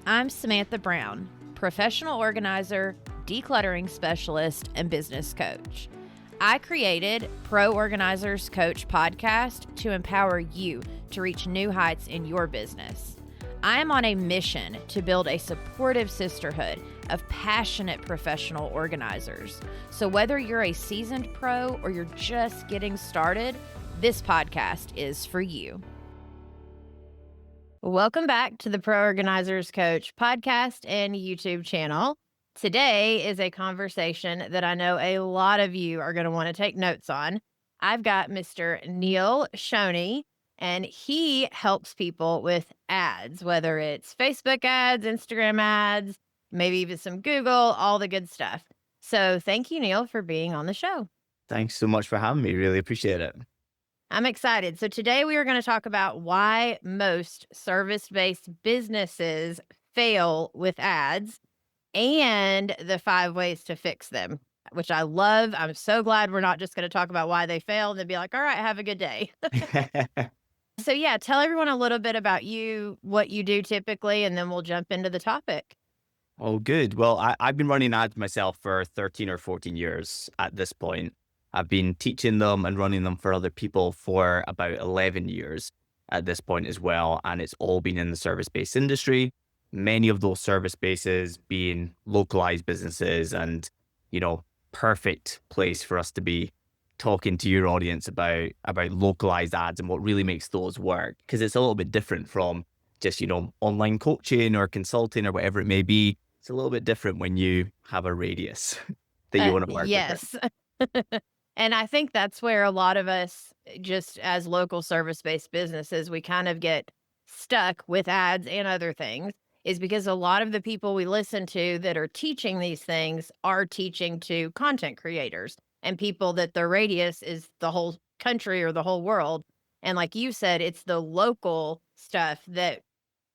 I'm Samantha Brown, professional organizer, decluttering specialist, and business coach. I created Pro Organizers Coach podcast to empower you to reach new heights in your business. I am on a mission to build a supportive sisterhood of passionate professional organizers. So whether you're a seasoned pro or you're just getting started, this podcast is for you. Welcome back to the Pro Organizers Coach podcast and YouTube channel. Today is a conversation that I know a lot of you are going to want to take notes on. I've got Mr. Neil Shoney, and he helps people with ads, whether it's Facebook ads, Instagram ads, maybe even some Google, all the good stuff. So thank you, Neil, for being on the show. Thanks so much for having me. Really appreciate it. I'm excited. So today we are going to talk about why most service-based businesses fail with ads and the 5 ways to fix them, which I love. I'm so glad we're not just going to talk about why they failed and be like, all right, have a good day. So yeah, tell everyone a little bit about you, what you do typically, and then we'll jump into the topic. Oh, good. Well, I've been running ads myself for 13 or 14 years at this point. I've been teaching them and running them for other people for about 11 years at this point as well. And it's all been in the service-based industry. Many of those service bases being localized businesses and, perfect place for us to be talking to your audience about localized ads and what really makes those work. Because it's a little bit different from just, online coaching or consulting or whatever it may be. It's a little bit different when you have a radius that you want to work with. Yes. And I think that's where a lot of us, just as local service-based businesses, we kind of get stuck with ads and other things, is because a lot of the people we listen to that are teaching these things are teaching to content creators and people that their radius is the whole country or the whole world. And like you said, it's the local stuff that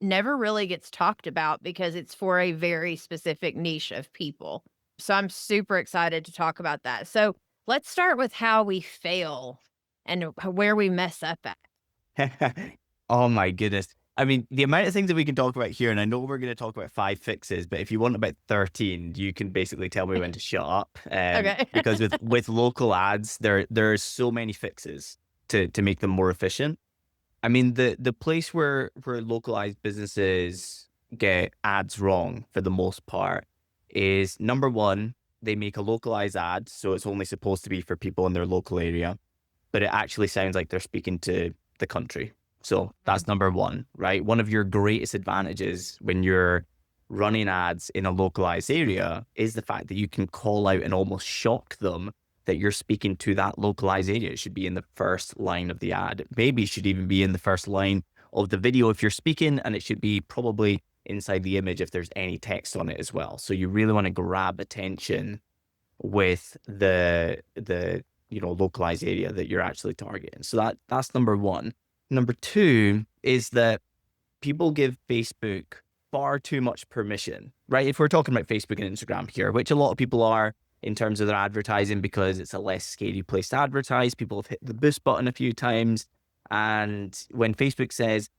never really gets talked about because it's for a very specific niche of people. So I'm super excited to talk about that. So let's start with how we fail and where we mess up at. Oh my goodness. I mean, the amount of things that we can talk about here, and I know we're going to talk about 5 fixes, but if you want about 13, you can basically tell me when to shut up. Okay. Because with local ads, there's so many fixes to make them more efficient. I mean, the place where localized businesses get ads wrong for the most part is, number one, they make a localized ad, so it's only supposed to be for people in their local area, but it actually sounds like they're speaking to the country. So that's number one, right? One of your greatest advantages when you're running ads in a localized area is the fact that you can call out and almost shock them that you're speaking to that localized area. It should be in the first line of the ad. Maybe it should even be in the first line of the video if you're speaking, and it should be probably inside the image if there's any text on it as well. So you really want to grab attention with the localized area that you're actually targeting. So that's number one. Number two is that people give Facebook far too much permission, right? If we're talking about Facebook and Instagram here, which a lot of people are in terms of their advertising because it's a less scary place to advertise. People have hit the boost button a few times. And when Facebook says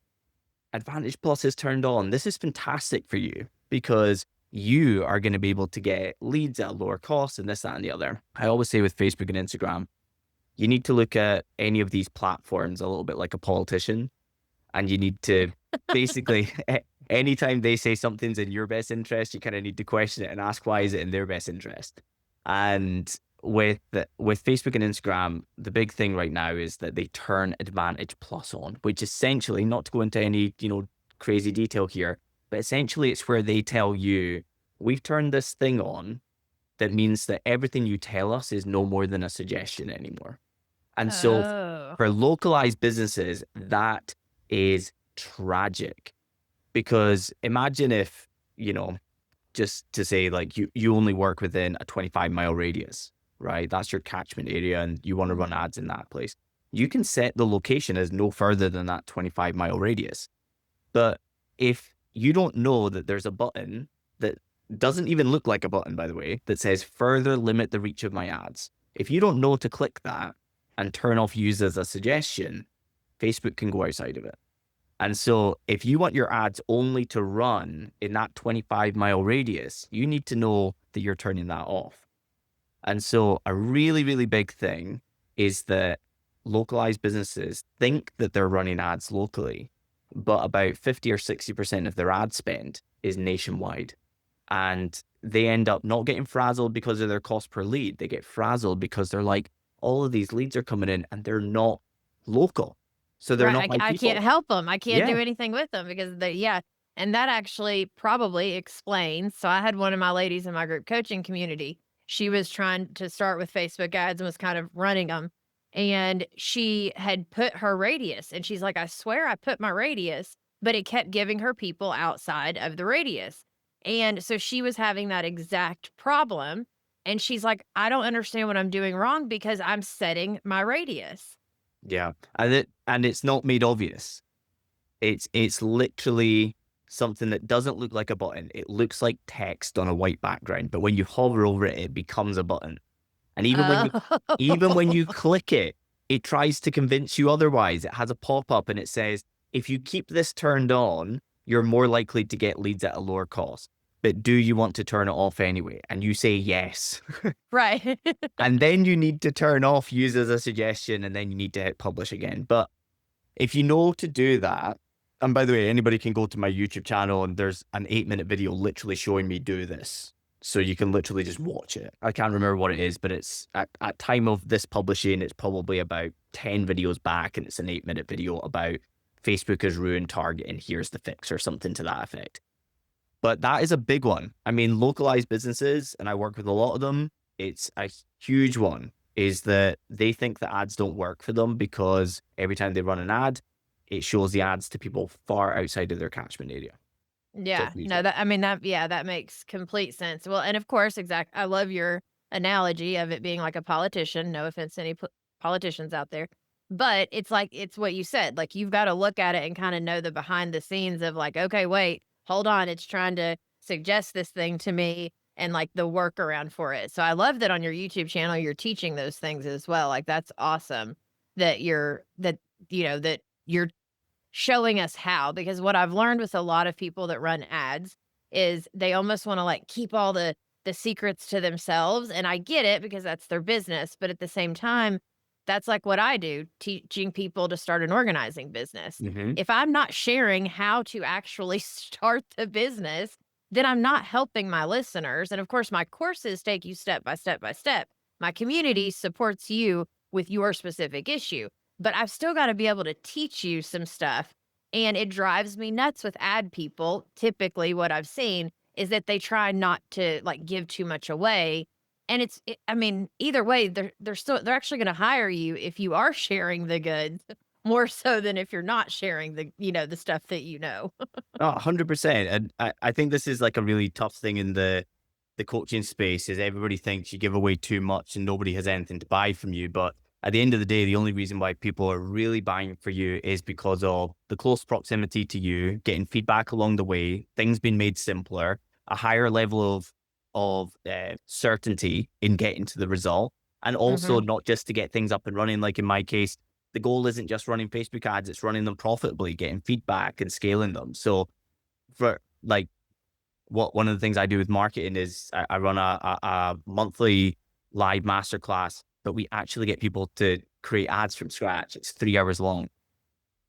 Advantage Plus is turned on, this is fantastic for you because you are going to be able to get leads at a lower cost and this, that, and the other. I always say with Facebook and Instagram, you need to look at any of these platforms a little bit like a politician. And you need to basically, anytime they say something's in your best interest, you kind of need to question it and ask, why is it in their best interest? And with Facebook and Instagram, the big thing right now is that they turn Advantage Plus on, which essentially, not to go into any, crazy detail here, but essentially it's where they tell you, we've turned this thing on that means that everything you tell us is no more than a suggestion anymore. And so for localized businesses, that is tragic, because imagine if, just to say like you only work within a 25-mile radius, right? That's your catchment area and you want to run ads in that place. You can set the location as no further than that 25-mile radius. But if you don't know that there's a button that doesn't even look like a button, by the way, that says further limit the reach of my ads, if you don't know to click that and turn off use as a suggestion, Facebook can go outside of it. And so if you want your ads only to run in that 25-mile radius, you need to know that you're turning that off. And so a really, really big thing is that localized businesses think that they're running ads locally, but about 50 or 60% of their ad spend is nationwide. And they end up not getting frazzled because of their cost per lead. They get frazzled because they're like, all of these leads are coming in and they're not local. So they're not Right, my I can't people. help them. I can't Yeah. do anything with them because they yeah, and that actually probably explains so I had one of my ladies in my group coaching community. She was trying to start with Facebook ads and was kind of running them, and she had put her radius, and she's like, "I swear I put my radius," but it kept giving her people outside of the radius, and so she was having that exact problem, and she's like, "I don't understand what I'm doing wrong because I'm setting my radius." Yeah. And it's not made obvious. It's literally something that doesn't look like a button. It looks like text on a white background, but when you hover over it, it becomes a button. And even when you Oh. click it, it tries to convince you otherwise. It has a pop-up and it says, if you keep this turned on, you're more likely to get leads at a lower cost. But do you want to turn it off anyway? And you say yes. Right. And then you need to turn off use as a suggestion and then you need to hit publish again. But if you know to do that, and by the way, anybody can go to my YouTube channel and there's an 8-minute video literally showing me do this. So you can literally just watch it. I can't remember what it is, but it's at time of this publishing, it's probably about 10 videos back and it's an 8-minute video about Facebook has ruined Target and here's the fix or something to that effect. But that is a big one. I mean, localized businesses, and I work with a lot of them, it's a huge one, is that they think that ads don't work for them because every time they run an ad, it shows the ads to people far outside of their catchment area. So Yeah. it's a huge No, one. that I mean, that yeah, that makes complete sense. Well, and of course, I love your analogy of it being like a politician. No offense to any politicians out there. But it's like it's what you said. Like you've got to look at it and kind of know the behind the scenes of like, okay, wait, hold on, it's trying to suggest this thing to me and like the workaround for it. So I love that on your YouTube channel you're teaching those things as well. Like that's awesome that that you're showing us how, because what I've learned with a lot of people that run ads is they almost wanna, like, keep all the secrets to themselves, and I get it because that's their business, but at the same time, that's like what I do, teaching people to start an organizing business. Hmm. If I'm not sharing how to actually start the business, then I'm not helping my listeners, and of course, my courses take you step by step by step. My community supports you with your specific issue, but I've still gotta be able to teach you some stuff, and it drives me nuts with ad people. Typically, what I've seen is that they try not to, like, give too much away, and I mean, either way, they're actually gonna hire you if you are sharing the goods more so than if you're not sharing the stuff that you know. Oh, 100%. And I think this is like a really tough thing in the coaching space is everybody thinks you give away too much and nobody has anything to buy from you. But at the end of the day, the only reason why people are really buying for you is because of the close proximity to you, getting feedback along the way, things being made simpler, a higher level of certainty in getting to the result, and also Mhm. not just to get things up and running. Like in my case, the goal isn't just running Facebook ads; it's running them profitably, getting feedback and scaling them. So for like what one of the things I do with marketing is I run a monthly live masterclass, but we actually get people to create ads from scratch. It's 3 hours long.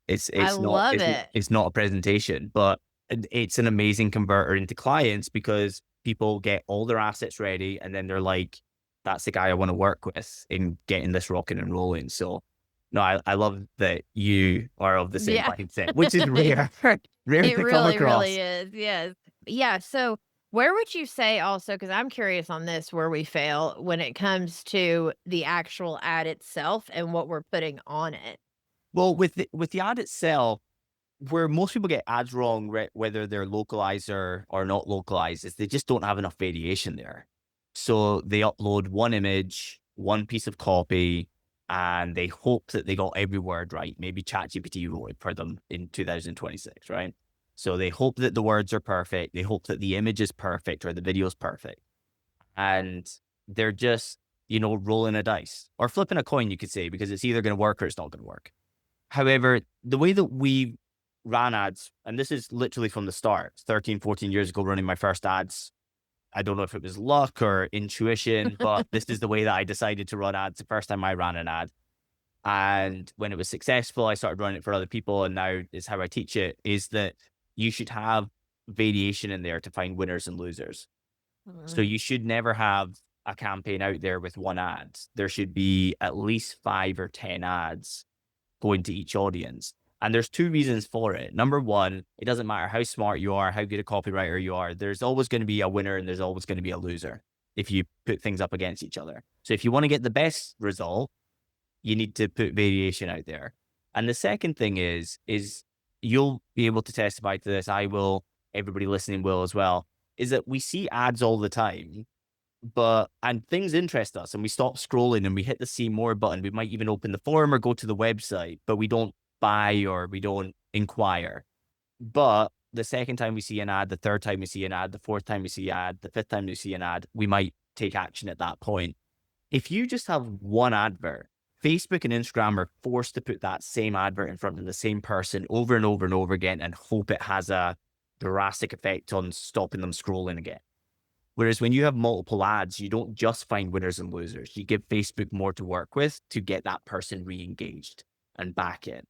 It's I it's not love it's it. it's not a presentation, but it's an amazing converter into clients because people get all their assets ready and then they're like, "That's the guy I want to work with in getting this rocking and rolling." So, no, I love that you are of the same Yeah. mindset, which is rare, rare It to come really, really across. is, yes. Yeah, so where would you say also, because 'cause I'm curious on this, where we fail when it comes to the actual ad itself and what we're putting on it? Well, with the ad itself, where most people get ads wrong, whether they're localized or not localized, is they just don't have enough variation there. So they upload one image, one piece of copy, and they hope that they got every word right. Maybe ChatGPT wrote it for them in 2026, right? So they hope that the words are perfect. They hope that the image is perfect or the video is perfect. And they're just, rolling a dice or flipping a coin, you could say, because it's either going to work or it's not going to work. However, the way that we ran ads, and this is literally from the start, 13, 14 years ago, running my first ads. I don't know if it was luck or intuition, but this is the way that I decided to run ads the first time I ran an ad. And when it was successful, I started running it for other people. And now is how I teach it, is that you should have variation in there to find winners and losers. So Mhm. you should never have a campaign out there with one ad. There should be at least 5 or 10 ads going to each audience. And there's two reasons for it. Number one, it doesn't matter how smart you are, how good a copywriter you are, there's always going to be a winner and there's always going to be a loser if you put things up against each other. So if you want to get the best result, you need to put variation out there. And the second thing is you'll be able to testify to this. I will, everybody listening will as well, is that we see ads all the time, and things interest us and we stop scrolling and we hit the see more button. We might even open the forum or go to the website, but we don't buy or we don't inquire. But the second time we see an ad, the third time we see an ad, the fourth time we see an ad, the fifth time we see an ad, we might take action at that point. If you just have one advert, Facebook and Instagram are forced to put that same advert in front of the same person over and over and over again and hope it has a drastic effect on stopping them scrolling again. Whereas when you have multiple ads, you don't just find winners and losers. You give Facebook more to work with to get that person re-engaged and back in.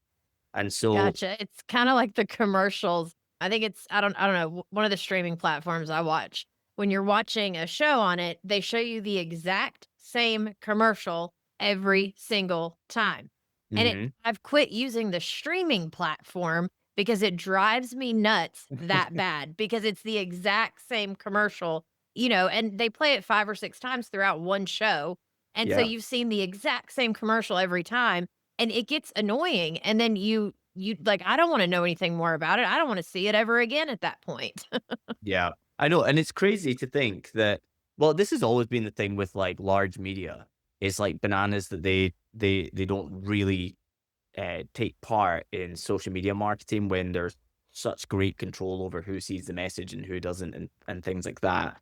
And so, Gotcha. It's kinda like the commercials. I think it's I don't know, one of the streaming platforms I watch. When you're watching a show on it, they show you the exact same commercial every single time. And mhm. I've quit using the streaming platform because it drives me nuts that bad because it's the exact same commercial, and they play it 5 or 6 times throughout one show. And so Yeah. you've seen the exact same commercial every time and it gets annoying, and then you like, I don't wanna know anything more about it, I don't wanna see it ever again at that point. Yeah, I know, and it's crazy to think that well, this has always been the thing with, like, large media. It's like bananas that they don't really, take part in social media marketing when there's such great control over who sees the message and who doesn't and things like that.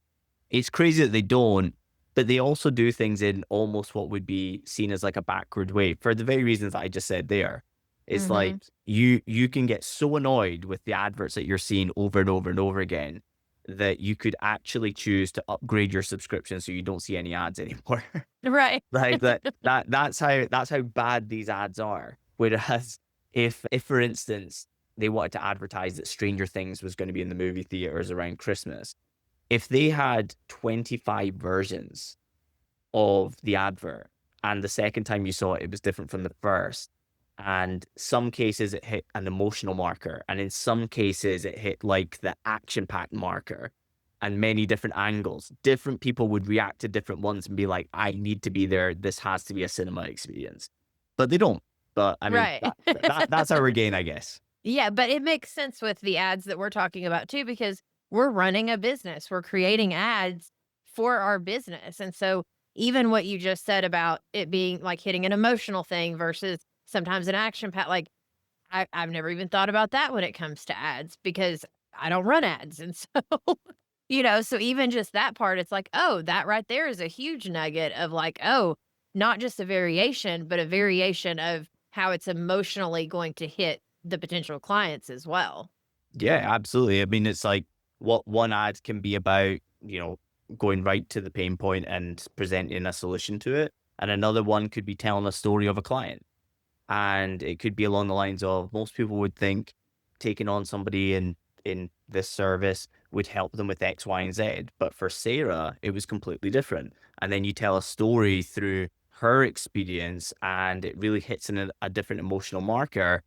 It's crazy that they don't, but they also do things in almost what would be seen as like a backward way for the very reasons that I just said there. It's like Mhm. you can get so annoyed with the adverts that you're seeing over and over and over again that you could actually choose to upgrade your subscription so you don't see any ads anymore. Right. Like that's how bad these ads are. Whereas if for instance they wanted to advertise that Stranger Things was going to be in the movie theaters around Christmas, if they had 25 versions of the advert and the second time you saw it, it was different from the first, and some cases it hit an emotional marker, and in some cases it hit like the action-packed marker and many different angles, different people would react to different ones and be like, "I need to be there. This has to be a cinema experience." But they don't. But I mean, Right. that's our gain, I guess. Yeah, but it makes sense with the ads that we're talking about too, because we're running a business. We're creating ads for our business. And so even what you just said about it being like hitting an emotional thing versus sometimes an action pat, like I've never even thought about that when it comes to ads because I don't run ads. And so, so even just that part, it's like, oh, that right there is a huge nugget of like, oh, not just a variation, but a variation of how it's emotionally going to hit the potential clients as well. Yeah, absolutely. I mean, it's like what one ad can be about, going right to the pain point and presenting a solution to it. And another one could be telling a story of a client. And it could be along the lines of most people would think taking on somebody in this service would help them with X, Y, and Z. But for Sarah, it was completely different. And then you tell a story through her experience and it really hits in a different emotional marker.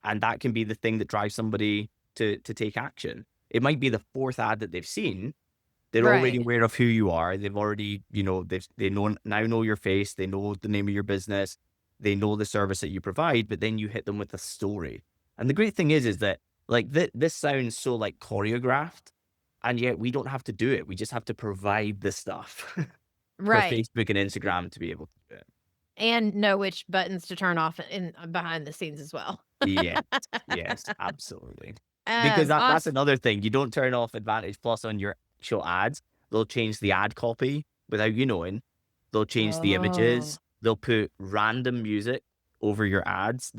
And that can be the thing that drives somebody to take action. It might be the fourth ad that they've seen. They're already Right. aware of who you are. They've already, they know your face. They know the name of your business. They know the service that you provide. But then you hit them with a story. And the great thing is that like this sounds so like choreographed, and yet we don't have to do it. We just have to provide the stuff for Right. Facebook and Instagram to be able to do it. And know which buttons to turn off in behind the scenes as well. Yes, yes, absolutely. Because that's Awesome. another thing. You don't turn off Advantage Plus on your actual ads. They'll change the ad copy without you knowing. They'll change the Oh. images. They'll put random music over your ads.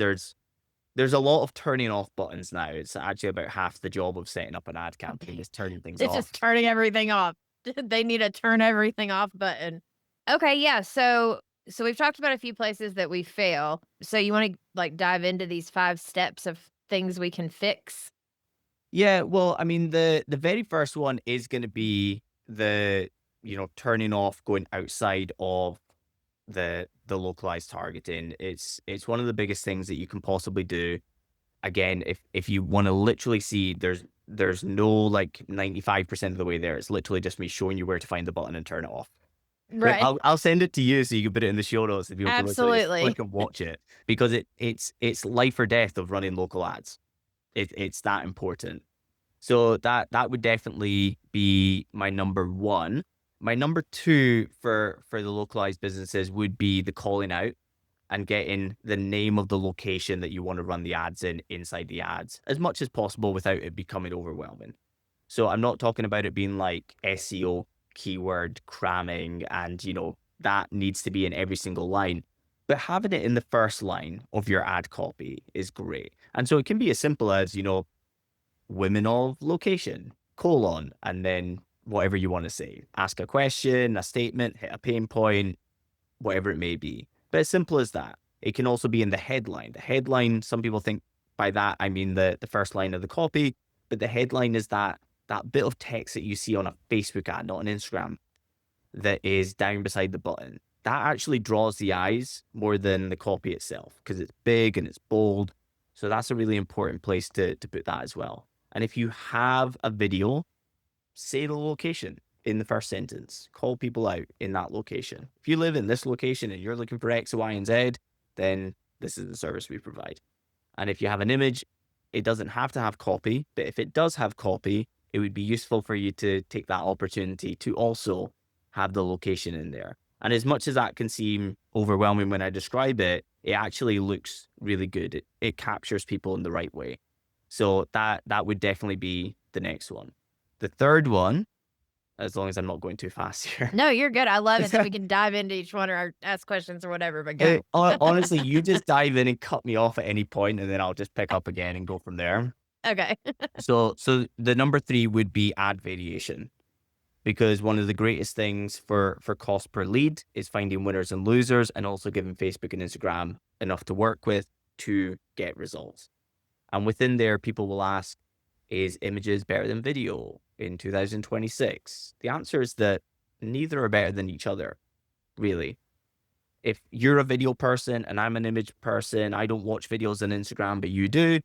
There's a lot of turning off buttons now. It's actually about half the job of setting up an ad campaign is turning things It's off. just turning everything off. They need a turn everything off button. Okay, yeah, so we've talked about a few places that we fail. So you wanna, like, dive into these 5 steps of things we can fix? Yeah, well, I mean, the very first one is gonna be the, turning off going outside of the localized targeting. It's one of the biggest things that you can possibly do. Again, if you wanna literally see there's no, like, 95% of the way there. It's literally just me showing you where to find the button and turn it off. But Right. I'll send it to you so you can put it in the show notes and people can literally just Absolutely. click and watch it because it's life or death of running local ads. It's that important. So that would definitely be my number 1. My number 2 for the localized businesses would be the calling out and getting the name of the location that you want to run the ads in inside the ads as much as possible without it becoming overwhelming. So I'm not talking about it being like SEO keyword cramming and, that needs to be in every single line. But having it in the first line of your ad copy is great. And so it can be as simple as, women of location, colon, and then whatever you want to say. Ask a question, a statement, hit a pain point, whatever it may be. But as simple as that. It can also be in the headline. The headline, some people think by that I mean the first line of the copy, but the headline is that bit of text that you see on a Facebook ad, not an Instagram, that is down beside the button. That actually draws the eyes more than the copy itself because it's big and it's bold. So that's a really important place to put that as well. And if you have a video, say the location in the first sentence. Call people out in that location. If you live in this location and you're looking for X, Y, and Z, then this is the service we provide. And if you have an image, it doesn't have to have copy, but if it does have copy, it would be useful for you to take that opportunity to also have the location in there. And as much as that can seem overwhelming when I describe it, it actually looks really good. It captures people in the right way. So that would definitely be the next one. The third one, as long as I'm not going too fast here. No, you're good. I love it that we can dive into each one or ask questions or whatever, but go. Honestly, you just dive in and cut me off at any point, and then I'll just pick up again and go from there. Okay. So the number 3 would be ad variation, because one of the greatest things for cost per lead is finding winners and losers and also giving Facebook and Instagram enough to work with to get results. And within there, people will ask, is images better than video in 2026? The answer is that neither are better than each other, really. If you're a video person and I'm an image person, I don't watch videos on Instagram, but you do.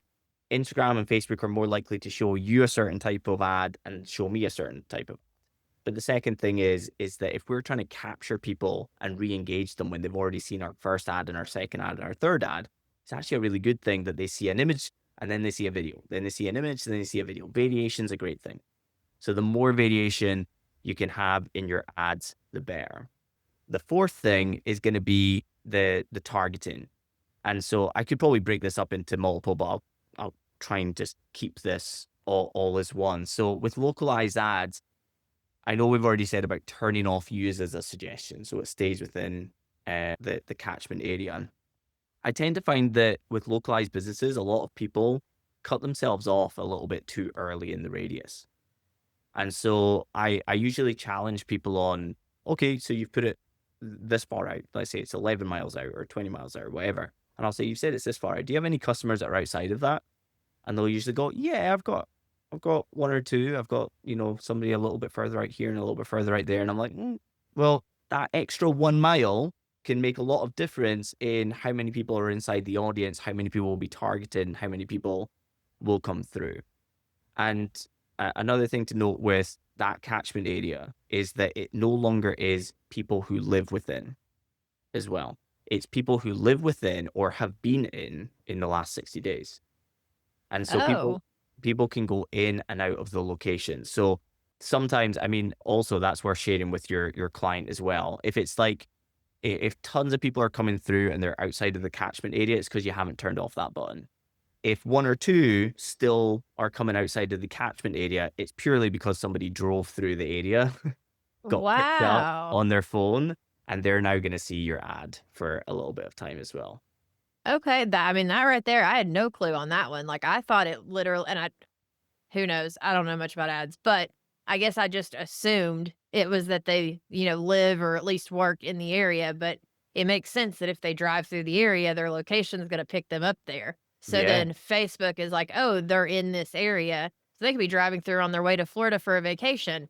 Instagram and Facebook are more likely to show you a certain type of ad and show me a certain type of. But the second thing is that if we're trying to capture people and re-engage them when they've already seen our first ad and our second ad and our third ad, it's actually a really good thing that they see an image and then they see a video. Then they see an image, and then they see a video. Variation is a great thing. So the more variation you can have in your ads, the better. The fourth thing is going to be the targeting. And so I could probably break this up into multiple, but I'll try and just keep this all as one. So with localized ads, I know we've already said about turning off use as a suggestion, so it stays within the catchment area. I tend to find that with localized businesses, a lot of people cut themselves off a little bit too early in the radius. And so I usually challenge people on, okay, so you've put it this far out. Let's say it's 11 miles out or 20 miles out or whatever. And I'll say, you've said it's this far out. Do you have any customers that are outside of that? And they'll usually go, yeah, I've got one or two. I've got, somebody a little bit further out here and a little bit further out there. And I'm like, well, that extra 1 mile can make a lot of difference in how many people are inside the audience, how many people will be targeted, and how many people will come through. And another thing to note with that catchment area is that it no longer is people who live within as well. It's people who live within or have been in the last 60 days. And so Oh. people can go in and out of the location. So sometimes, I mean, also that's worth sharing with your client as well. If it's like if tons of people are coming through and they're outside of the catchment area, it's because you haven't turned off that button. If one or two still are coming outside of the catchment area, it's purely because somebody drove through the area, got picked up Wow. on their phone, and they're now going to see your ad for a little bit of time as well. Okay, that I mean, that right there, I had no clue on that one. Like, I thought it literally and I who knows? I don't know much about ads, but I guess I just assumed it was that they, live or at least work in the area, but it makes sense that if they drive through the area, their location is gonna pick them up there. So Yeah, then Facebook is like, "Oh, they're in this area." So they could be driving through on their way to Florida for a vacation.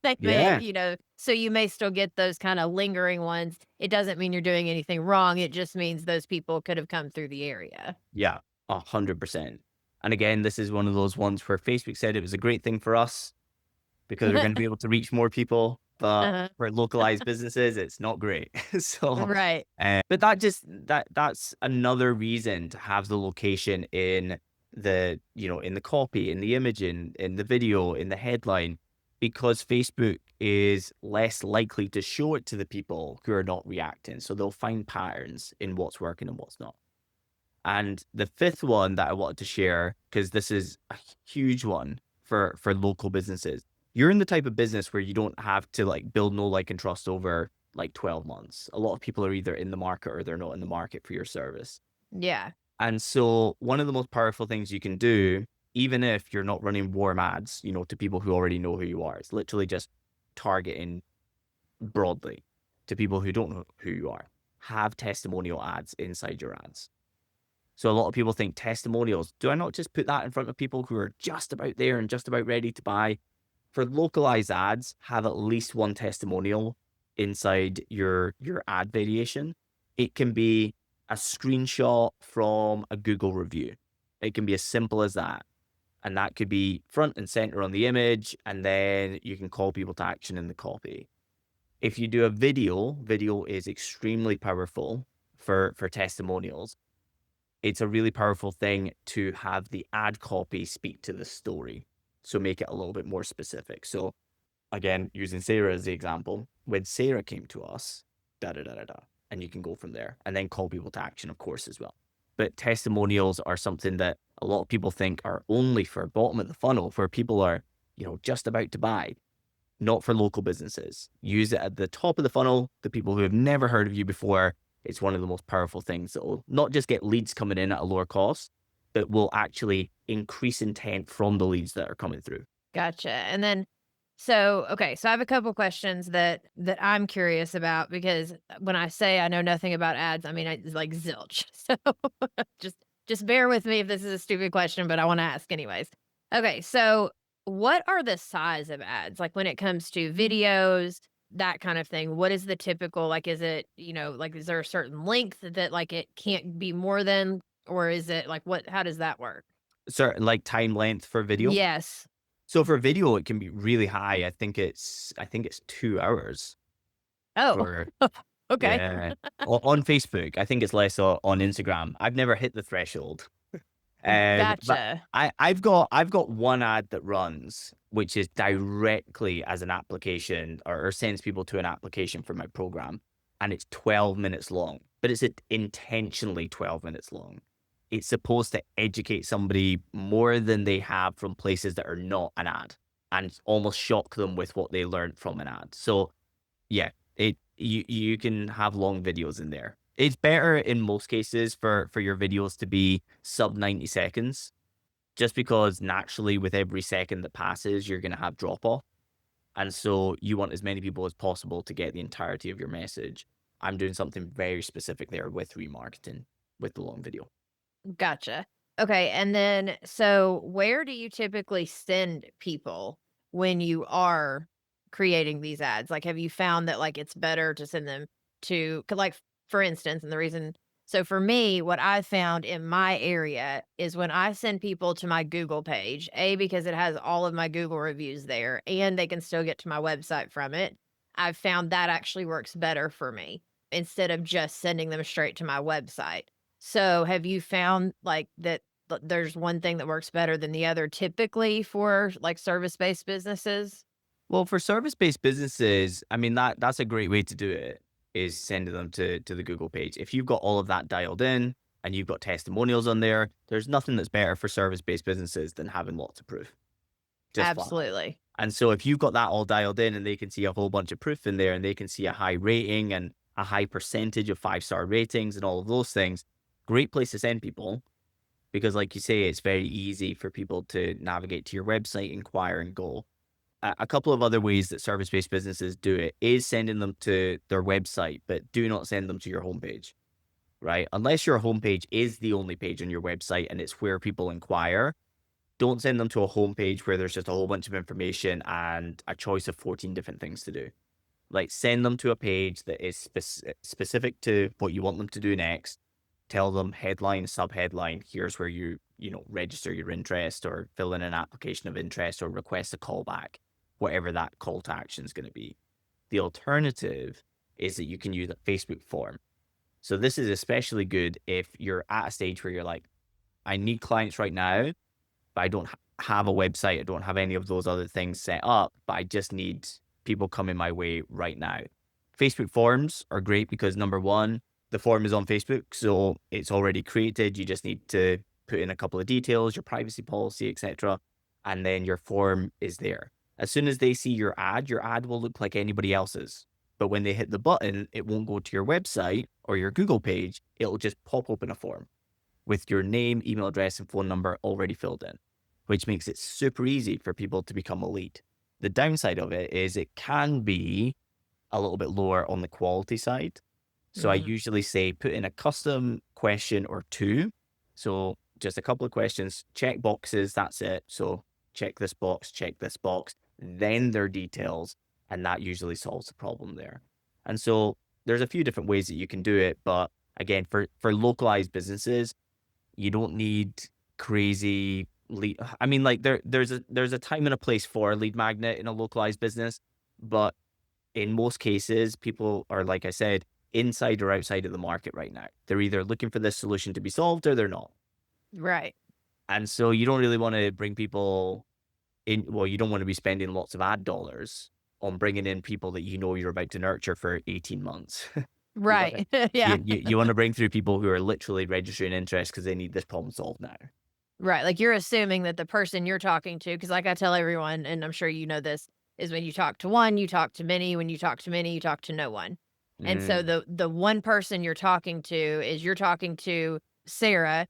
They may, yeah, so you may still get those kinda lingering ones. It doesn't mean you're doing anything wrong, it just means those people could have come through the area. yeah, 100%. And again, this is one of those ones where Facebook said it was a great thing for us because we're gonna be able to reach more people, but Uh-huh. for localized businesses, it's not great. So, Right. but that's another reason to have the location in in the copy, in the image, in the video, in the headline, because Facebook is less likely to show it to the people who are not reacting. So they'll find patterns in what's working and what's not. And the fifth one that I wanted to share, because this is a huge one for local businesses. You're in the type of business where you don't have to like build know, like, and trust over like 12 months. A lot of people are either in the market or they're not in the market for your service. Yeah. And so one of the most powerful things you can do, even if you're not running warm ads, to people who already know who you are, is literally just targeting broadly to people who don't know who you are. Have testimonial ads inside your ads. So a lot of people think testimonials. Do I not just put that in front of people who are just about there and just about ready to buy? For localized ads, have at least one testimonial inside your ad variation. It can be a screenshot from a Google review. It can be as simple as that. And that could be front and center on the image, and then you can call people to action in the copy. If you do a video is extremely powerful for testimonials. It's a really powerful thing to have the ad copy speak to the story. So make it a little bit more specific. So again, using Sarah as the example, when Sarah came to us, da da da da da, and you can go from there and then call people to action, of course, as well. But testimonials are something that a lot of people think are only for bottom of the funnel, where people are, just about to buy, not for local businesses. Use it at the top of the funnel, the people who have never heard of you before. It's one of the most powerful things that will not just get leads coming in at a lower cost, but will actually increase intent from the leads that are coming through. Gotcha. And then okay, so I have a couple questions that I'm curious about because when I say I know nothing about ads, I mean it's like zilch. So just just bear with me if this is a stupid question, but I want to ask anyways. Okay, so what are the size of ads? Like when it comes to videos, that kind of thing. What is the typical like is it, like is there a certain length that like it can't be more than or is it like what how does that work? Certain like time length for video. Yes. So for video, it can be really high. I think it's 2 hours Oh, for okay. yeah. On Facebook, I think it's less on Instagram. I've never hit the threshold. But Gotcha. I've got one ad that runs, which is directly as an application or sends people to an application for my program, and it's 12 minutes long, but it's intentionally 12 minutes long. It's supposed to educate somebody more than they have from places that are not an ad, and almost shock them with what they learned from an ad. So yeah, you can have long videos in there. It's better in most cases for your videos to be sub 90 seconds, just because naturally with every second that passes, you're gonna have drop off. And so you want as many people as possible to get the entirety of your message. I'm doing something very specific there with remarketing with the long video. Gotcha. Okay, and then so where do you typically send people when you are creating these ads? Like, have you found that, like, it's better to send them to 'cause, like, for instance, and the reason so for me, what I found in my area is when I send people to my Google page, A, because it has all of my Google reviews there, and they can still get to my website from it. I've found that actually works better for me instead of just sending them straight to my website. So, have you found, like, that there's one thing that works better than the other typically for, like, service-based businesses? Well, for service-based businesses, I mean that's a great way to do it, is sending them to the Google page. If you've got all of that dialed in and you've got testimonials on there, there's nothing that's better for service-based businesses than having lots of proof. Just flat out. Absolutely. And so if you've got that all dialed in and they can see a whole bunch of proof in there and they can see a high rating and a high percentage of 5-star ratings and all of those things, Great place to send people because, like you say, it's very easy for people to navigate to your website, inquire, and go. A couple of other ways that service-based businesses do it is sending them to their website, but do not send them to your homepage, right? Unless your homepage is the only page on your website and it's where people inquire, don't send them to a homepage where there's just a whole bunch of information and a choice of 14 different things to do. Like, send them to a page that is specific to what you want them to do next. Tell them headline, subheadline, here's where register your interest or fill in an application of interest or request a callback, whatever that call to action is going to be. The alternative is that you can use a Facebook form. So this is especially good if you're at a stage where you're like, I need clients right now, but I don't have a website. I don't have any of those other things set up, but I just need people coming my way right now. Facebook forms are great because number one, the form is on Facebook, so it's already created. You just need to put in a couple of details, your privacy policy, etc., and then your form is there. As soon as they see your ad will look like anybody else's. But when they hit the button, it won't go to your website or your Google page. It'll just pop open a form with your name, email address, and phone number already filled in, which makes it super easy for people to become a lead. The downside of it is it can be a little bit lower on the quality side. So I Mhm. usually say put in a custom question or two. So just a couple of questions, check boxes, that's it. So check this box, then their details, and that usually solves the problem there. And so there's a few different ways that you can do it, but again, for localized businesses, you don't need crazy lead. I mean, like there's a time and a place for a lead magnet in a localized business, but in most cases, people are, like I said, inside or outside of the market right now. They're either looking for this solution to be solved or they're not. Right. And so you don't really want to bring people in. Well, you don't want to be spending lots of ad dollars on bringing in people that you know you're about to nurture for 18 months. You want to Right. Yeah. you want to bring through people who are literally registering interest because they need this problem solved now. Right, like, you're assuming that the person you're talking to, because like I tell everyone, and I'm sure you know this, is when you talk to one, you talk to many, when you talk to many, you talk to no one. And so Mm, the one person you're talking to is you're talking to Sarah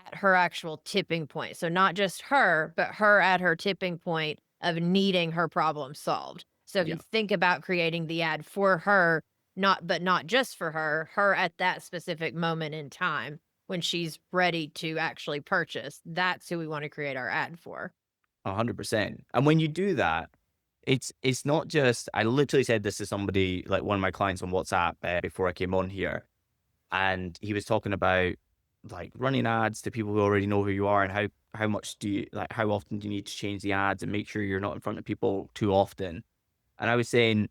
at her actual tipping point. So not just her, but her at her tipping point of needing her problem solved. So if you yeah. think about creating the ad for her, not just for her at that specific moment in time when she's ready to actually purchase, that's who we wanna create our ad for. 100%. And when you do that, it's not just I literally said this to somebody, like one of my clients on WhatsApp, before I came on here, and he was talking about, like, running ads to people who already know who you are and how much do you like, how often do you need to change the ads and make sure you're not in front of people too often. And I was saying,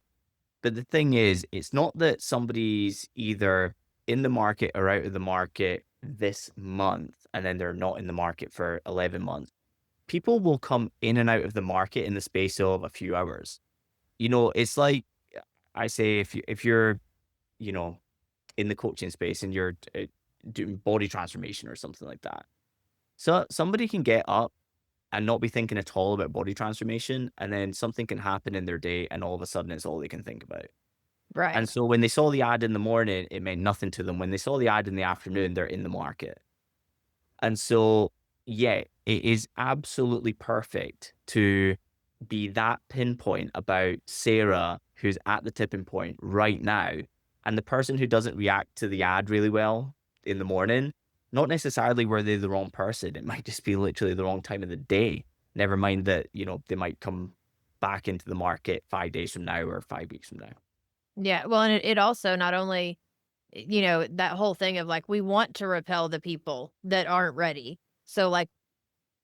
but the thing is, it's not that somebody's either in the market or out of the market this month, and then they're not in the market for 11 months. People will come in and out of the market in the space of a few hours. It's like I say, if you're, you know, in the coaching space and you're doing body transformation or something like that. So somebody can get up and not be thinking at all about body transformation, and then something can happen in their day, and all of a sudden it's all they can think about. Right. And so when they saw the ad in the morning, it meant nothing to them. When they saw the ad in the afternoon, they're in the market. And so, yeah, it is absolutely perfect to be that pinpoint about Sarah, who's at the tipping point right now. And the person who doesn't react to the ad really well in the morning, not necessarily were they the wrong person. It might just be literally the wrong time of the day. Never mind that, they might come back into the market 5 days from now or 5 weeks from now. Yeah, well, and it also not only that whole thing of, like, we want to repel the people that aren't ready. So, like,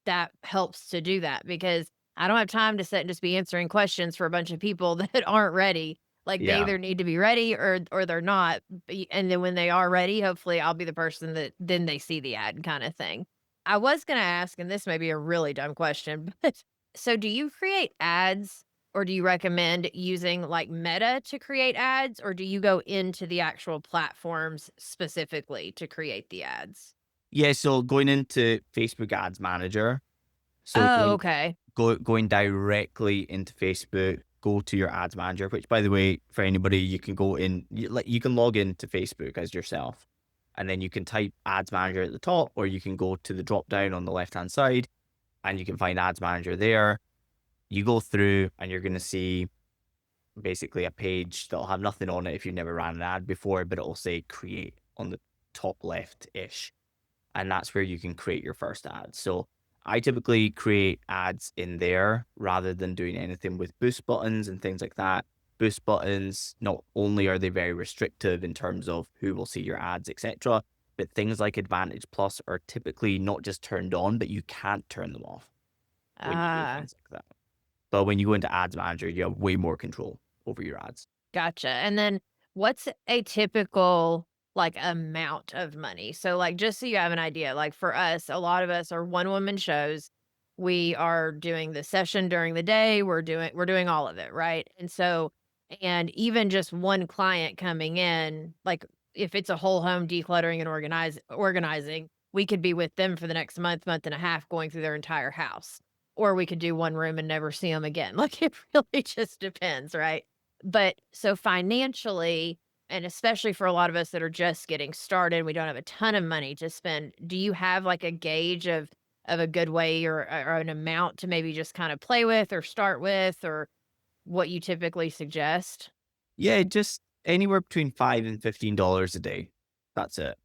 that helps to do that because I don't have time to sit and just be answering questions for a bunch of people that aren't ready. Like, they Yeah. either need to be ready or they're not, and then when they are ready, hopefully, I'll be the person that then they see the ad kinda thing. I was gonna ask, and this may be a really dumb question, but so do you create ads, or do you recommend using, like, Meta to create ads, or do you go into the actual platforms specifically to create the ads? Yeah. So going into Facebook Ads Manager, so Oh, going okay. going directly into Facebook, go to your ads manager, which by the way, for anybody, you can go in, you can log into Facebook as yourself. and then you can type Ads Manager at the top, or you can go to the drop down on the left hand side and you can find Ads Manager there. You go through and you're going to see basically a page that'll have nothing on it if you've never ran an ad before, but it'll say create on the top left ish. And that's where you can create your first ad. So I typically create ads in there rather than doing anything with boost buttons and things like that. Boost buttons, not only are they very restrictive in terms of who will see your ads, etc., but things like Advantage Plus are typically not just turned on, but you can't turn them off when you do Ah, things like that. But when you go into Ads Manager, you have way more control over your ads. gotcha. And then what's a typical like amount of money? So like just so you have an idea, like for us, a lot of us are one woman shows. We are doing the session during the day. We're doing all of it, right? And so and even just one client coming in, like if it's a whole home decluttering and organizing, we could be with them for the next month, month and a half going through their entire house. Or we could do one room and never see them again. Like it really just depends, right? But so financially, and especially for a lot of us that are just getting started, we don't have a ton of money to spend. Do you have like a gauge of a good way or an amount to maybe just kind of play with or start with or what you typically suggest? Yeah, just anywhere between $5 and $15 a day. That's it.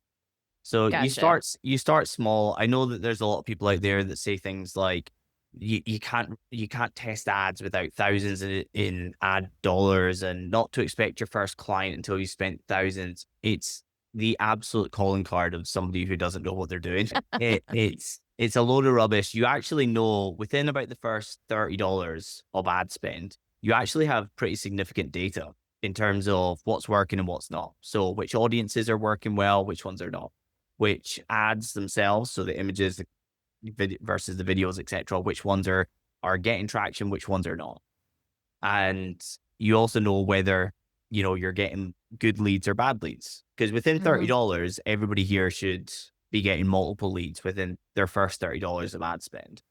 So Gotcha. you start small. I know that there's a lot of people out there that say things like you can't test ads without thousands in ad dollars and not to expect your first client until you spent thousands. It's the absolute calling card of somebody who doesn't know what they're doing. It's a load of rubbish. You actually know within about the first $30 of ad spend, you actually have pretty significant data in terms of what's working and what's not. So which audiences are working well, which ones are not, which ads themselves, so the images versus the videos, etc., which ones are getting traction, which ones are not. And you also know whether, you're getting good leads or bad leads. Because within Mhm. $30, everybody here should be getting multiple leads within their first $30 of ad spend.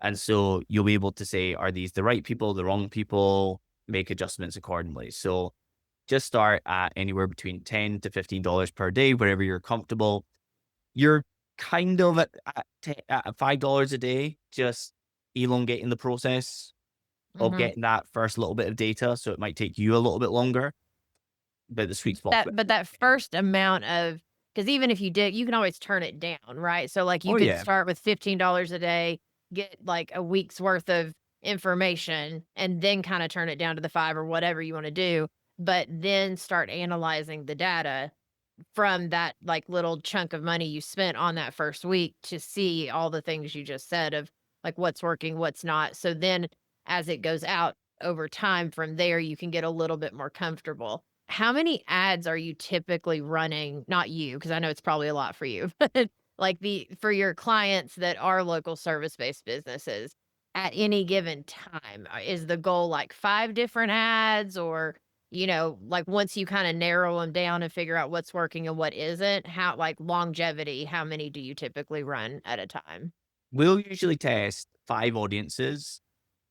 And so you'll be able to say, are these the right people, the wrong people, make adjustments accordingly. So just start at anywhere between $10 to $15 per day, wherever you're comfortable. You're kind of at $5 a day, just elongating the process of Mhm. getting that first little bit of data. So it might take you a little bit longer, but the sweet spot's That about but that first amount of because even if you did, you can always turn it down, right? So, like, you oh could yeah. start with $15 a day, get, like, a week's worth of information, and then kinda turn it down to the 5 or whatever you wanna do, but then start analyzing the data from that, like, little chunk of money you spent on that first week to see all the things you just said of, like, what's working, what's not. So then as it goes out over time from there, you can get a little bit more comfortable. How many ads are you typically running? Not you, because I know it's probably a lot for you, but like the for your clients that are local service-based businesses at any given time, is the goal like 5 different ads or like once you kinda narrow them down and figure out what's working and what isn't, how like longevity, how many do you typically run at a time? We'll usually test 5 audiences,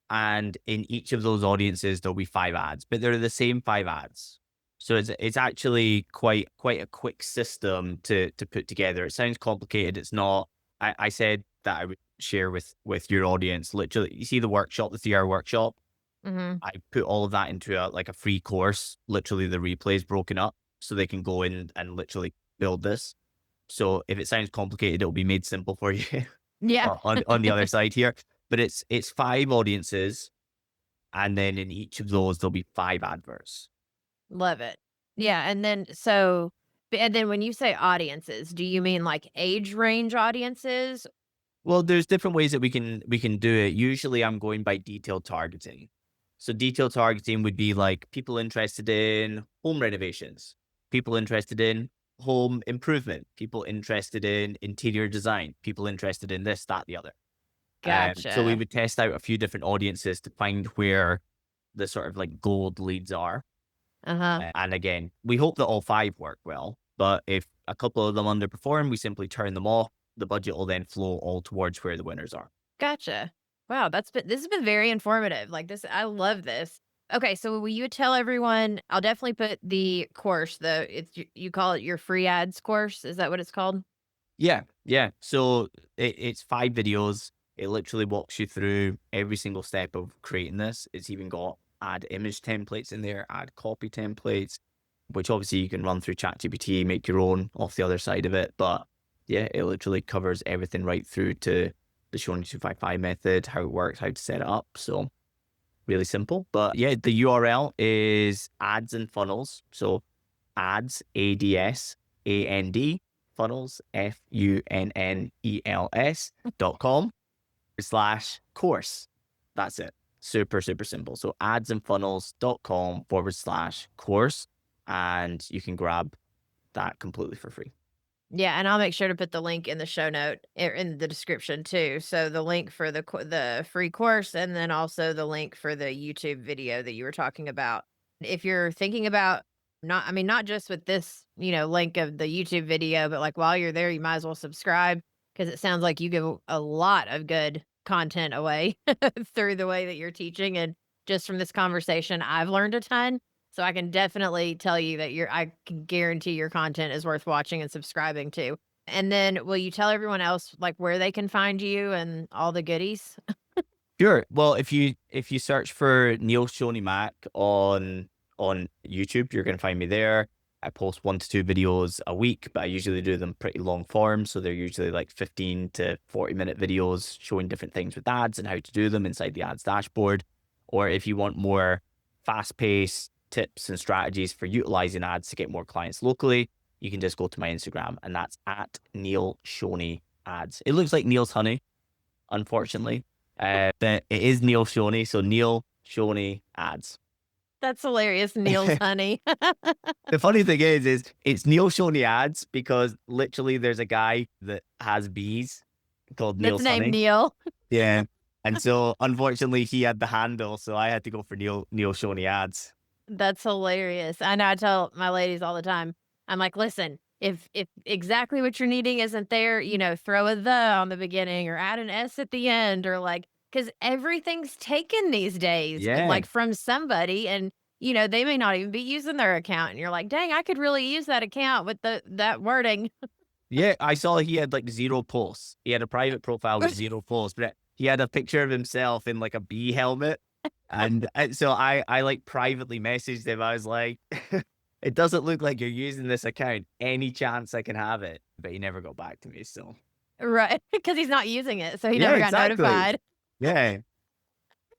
and in each of those audiences, there'll be 5 ads, but they're the same 5 ads. So it's actually quite a quick system to put together. It sounds complicated. It's not. I said that I would share with your audience. Literally, you see the workshop, the 3 hour workshop. Mhm. I put all of that into a free course. Literally, the replays broken up so they can go in and literally build this. So if it sounds complicated, it'll be made simple for you Yeah. on the other side here. But it's 5 audiences, and then in each of those, there'll be 5 adverts. Love it. Yeah, and then so and then when you say audiences, do you mean like age range audiences? Well, there's different ways that we can do it. Usually, I'm going by detailed targeting. So detailed targeting would be like people interested in home renovations, people interested in home improvement, people interested in interior design, people interested in this, that, the other. So we Gotcha. would test out a few different audiences to find where the sort of like gold leads are. Uh-huh. And again, we hope that all 5 work well, but if a couple of them underperform, we simply turn them off. The budget will then flow all towards where the winners are. Gotcha. Wow, this has been very informative. Like this I love this. Okay, so will you tell everyone I'll definitely put the course, you call it your free ads course, is that what it's called? Yeah, yeah. So it's 5 videos. It literally walks you through every single step of creating this. It's even got add image templates in there, add copy templates, which obviously you can run through ChatGPT, make your own off the other side of it. But yeah, it literally covers everything right through to the Shoney 255 method, how it works, how to set it up. So really simple. But yeah, the URL is ads and funnels. So ads, ADS, funnels, FUNNELS.com/course. That's it. Super, super simple. So adsandfunnels.com/course. And you can grab that completely for free. Yeah, and I'll make sure to put the link in the show note in the description too. So the link for the free course, and then also the link for the YouTube video that you were talking about. If you're thinking about not, I mean, not just with this, link of the YouTube video, but like while you're there, you might as well subscribe because it sounds like you give a lot of good content away through the way that you're teaching. And just from this conversation, I've learned a ton. So I can definitely tell you that I can guarantee your content is worth watching and subscribing to. And then will you tell everyone else like where they can find you and all the goodies? Sure. Well, if you search for Neil Shoney Mac on YouTube, you're gonna find me there. I post 1 to 2 videos a week, but I usually do them pretty long form, so they're usually like 15 to 40-minute videos showing different things with ads and how to do them inside the ads dashboard. Or if you want more fast-paced tips and strategies for utilizing ads to get more clients locally, you can just go to my Instagram, and that's at Neil Shoney Ads. It looks like Neil's Honey, unfortunately. But it is Neil Shoney, so Neil Shoney Ads. That's hilarious, Neil's honey. The funny thing is it's Neil Shoney Ads because literally there's a guy that has bees called That's Neil's named Honey. Neil. Yeah. And so unfortunately he had the handle, so I had to go for Neil Shoney Ads. That's hilarious. I know I tell my ladies all the time. I'm like, "Listen, if exactly what you're needing isn't there, throw a 'the' on the beginning or add an 's' at the end," or like, because everything's taken these days, Yeah. like, from somebody, and, they may not even be using their account, and you're like, "Dang, I could really use that account with that wording." Yeah, I saw he had like 0 posts. He had a private profile with 0 posts, but he had a picture of himself in like a bee helmet. And so I like privately messaged him. I was like, it doesn't look like you're using this account. Any chance I can have it? But he never got back to me. So Right, because he's not using it, so he yeah, never got exactly. notified. Yeah,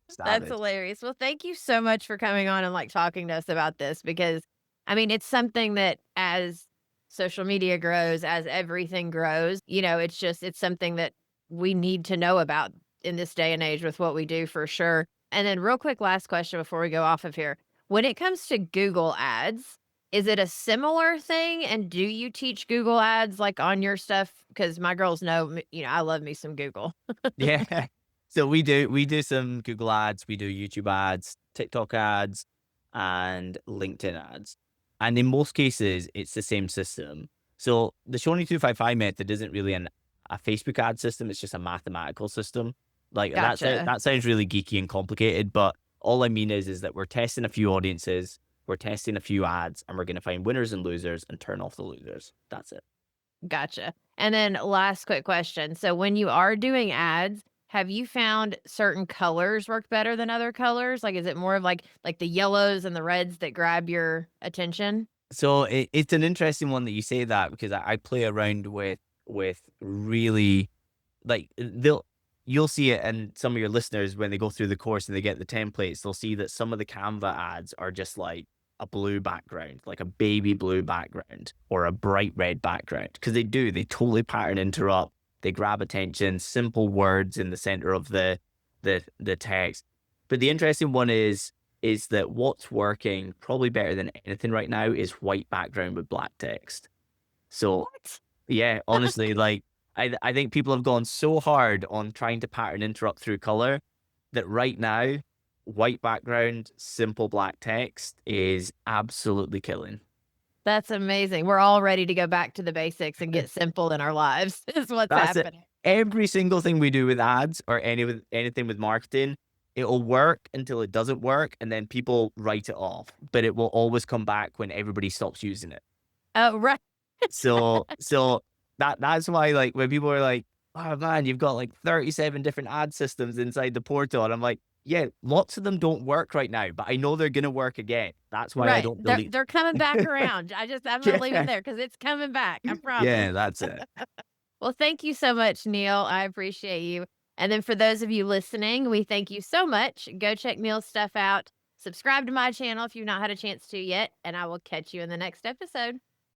That's savage. hilarious. Well, thank you so much for coming on and like talking to us about this because I mean, it's something that as social media grows, as everything grows, it's something that we need to know about in this day and age with what we do for sure. And then, real quick, last question before we go off of here. When it comes to Google ads, is it a similar thing? And do you teach Google ads like on your stuff? Because my girls know, I love me some Google. Yeah. So we do some Google ads, we do YouTube ads, TikTok ads, and LinkedIn ads. And in most cases, it's the same system. So the Shoney 255 method isn't really a Facebook ad system, it's just a mathematical system. Like Gotcha. that sounds really geeky and complicated, but all I mean is that we're testing a few audiences, we're testing a few ads, and we're gonna find winners and losers and turn off the losers. That's it. Gotcha. And then last quick question. So when you are doing ads, have you found certain colors work better than other colors? Like, is it more of like the yellows and the reds that grab your attention? So it's an interesting one that you say that because I play around with really like you'll see it, and some of your listeners when they go through the course and they get the templates, they'll see that some of the Canva ads are just like a blue background, like a baby blue background or a bright red background because they totally pattern interrupt, they grab attention, simple words in the center of the text. But the interesting one is that what's working probably better than anything right now is white background with black text. So What? yeah, honestly, like I think people have gone so hard on trying to pattern interrupt through color that right now, white background, simple black text is absolutely killing. That's amazing. We're all ready to go back to the basics and get simple in our lives, is what's That's it. happening. Every single thing we do with ads or anything with marketing It'll work until it doesn't work, and then people write it off, but it will always come back when everybody stops using it. Oh, right. So that's why, like, when people are like, "Oh, man, you've got, like, 37 different ad systems inside the portal," and I'm like, "Yeah, lots of them don't work right now, but I know they're gonna work again. That's why I Right. don't They're delete." they're coming back around. I'm gonna leave it Yeah. there because it's coming back, I promise. Yeah, that's it. Well, thank you so much, Neil. I appreciate you. And then for those of you listening, we thank you so much. Go check Neil's stuff out. Subscribe to my channel if you've not had a chance to yet, and I will catch you in the next episode.